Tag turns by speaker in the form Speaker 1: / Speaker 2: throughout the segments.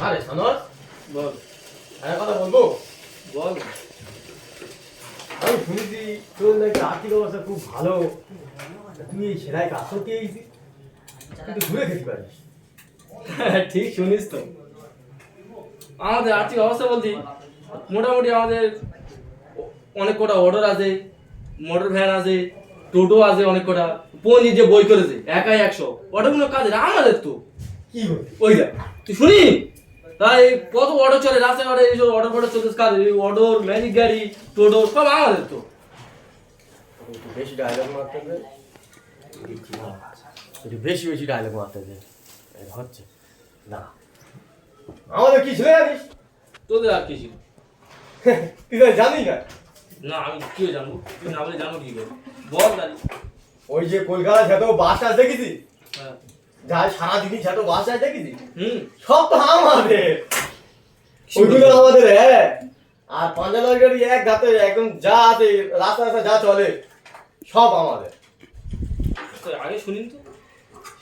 Speaker 1: আরে সানস
Speaker 2: বল।
Speaker 1: একটা কথা বলবো?
Speaker 2: বল।
Speaker 1: আমি শুনেছি তোর নাকি আর্থিক অবস্থা খুব ভালো, তুই এই সেলাই কাজ করতে গেছিস কিন্তু ঘুরে খেতে পারিস।
Speaker 2: ঠিক শুনিস তো। আমাদের আর্থিক অবস্থা বলতে মোটামুটি আমাদের অনেক কটা অর্ডার আছে, মোটর ভ্যান আছে, টোটো আছে অনেক কটা। পনি যে বই করেছে একাই 100 অর্ডারগুলো কাজের আমাদের তো।
Speaker 1: কি বলছিস?
Speaker 2: ওই দেখ তুই শুনি তাই কত অর্ডার চলে রাস্তাঘাটে, এইসব অর্ডার ফর্ডার চলতেছে কাজের, অর্ডার ম্যাজিক গাড়ি টোটো সব আমাদের তো।
Speaker 1: একটু বেশি ডায়লগ মারতে দে, একটু বেশি বেশি ডায়লগ মারতে দে, হচ্ছে না। আমাদের কি ছিল জানিস?
Speaker 2: তোদের আর কি ছিল?
Speaker 1: তুই তো জানি না।
Speaker 2: না আমি কি জানবো, তুই না বলে জানবো কি করে? বল দাঁড়ি।
Speaker 1: ওই যে কলকাতা যত বাস টাস দেখেছি,
Speaker 2: হ্যাঁ।
Speaker 1: যা সারাদিনই যত বাস টাস দেখেছি,
Speaker 2: হুম।
Speaker 1: সব তো আমাদের। ওইগুলো আমাদের, হ্যাঁ। আর পাঞ্জাবের গাড়ি এক ঘাতে একদম যা আছে রাস্তা রাস্তা যা চলে সব আমাদের।
Speaker 2: তো আগে শুনিন তো।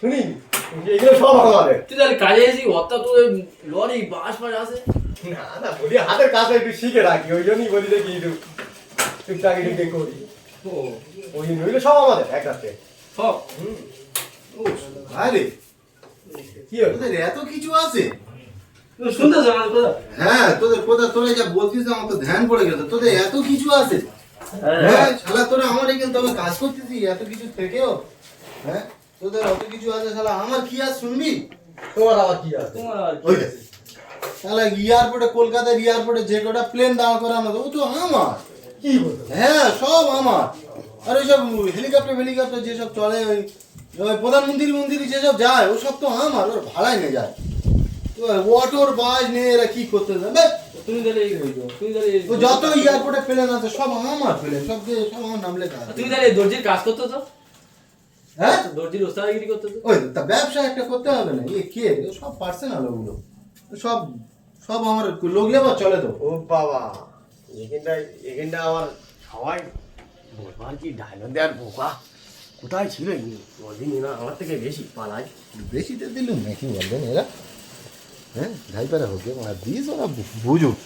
Speaker 1: শুনি এগুলো সব আমাদের।
Speaker 2: তুই তাহলে কাজে এসেছি অর্থাৎ তোর লরি বাস ফাস আছে।
Speaker 1: না না, বলি হাতের কাজটা একটু শিখে রাখি, ওই জন্যই বলি দেখি একটু টুকটাক একটু করি।
Speaker 2: ও
Speaker 1: ওই জন্য ওইগুলো সব আমাদের এক রাতে।
Speaker 2: সব।
Speaker 3: আরে
Speaker 1: কি হলো?
Speaker 3: তোদের এত কিছু আছে?
Speaker 2: শুনতেছ আমার কথা?
Speaker 3: হ্যাঁ, তোদের কোথা তোরা যা বলতিস আমার তো ধ্যান পড়ে গেছে, তোদের এত কিছু আছে। হ্যাঁ শালা, তোরা আমার এখানে তবে কাজ করতেছিস এত কিছু থেকেও। হ্যাঁ, তোদের অত কিছু আছে শালা, আমার কি আর শুনবি?
Speaker 1: তোমার আবার কি আছে?
Speaker 2: তোমার আর কি
Speaker 3: ওই
Speaker 2: আছে?
Speaker 3: শালা এয়ারপোর্টে, কলকাতার এয়ারপোর্টে যে কটা প্লেন দাঁড় করানো ও তো আমার।
Speaker 1: কি বলতো?
Speaker 3: হ্যাঁ সব আমার। আর ওই সব হেলিকপ্টার যেসব চলে, ওই ওই প্রধানমন্ত্রী যেসব যায় ও সব তো আমার, ওর ভাড়ায় নিয়ে যায়। তো অটোর বাস নিয়ে এরা কি করতে যাবে?
Speaker 2: তুমি তাহলে এই হইছো, তুমি তাহলে এই-
Speaker 3: ও যত এয়ারপোর্টে প্লেন আছে সব আমার প্লেন, সব আমার নাম লেখা আছে।
Speaker 2: তুমি তাহলে এই দর্জির কাজ করতে তো?
Speaker 3: হ্যাঁ,
Speaker 2: দর্জির ওস্তাদগিরি করতে তো?
Speaker 3: ওই তা ব্যবসা একটা করতে হবে না? কে ও সব পার্সোনাল, ওগুলো সব সব আমার লোক লেবার চলে তো।
Speaker 1: ও বাবা, এখানটা আমার সবাই বলবার কি ডায়লগ দেওয়ার বোকা কোথায় ছিল? ওদিন না আমার থেকে বেশি পালায়।
Speaker 3: বেশিতে দিলুম নাকি বলবেন এরা? হ্যাঁ, ঢাইপারা হোক দিস ওরা বুঝুক।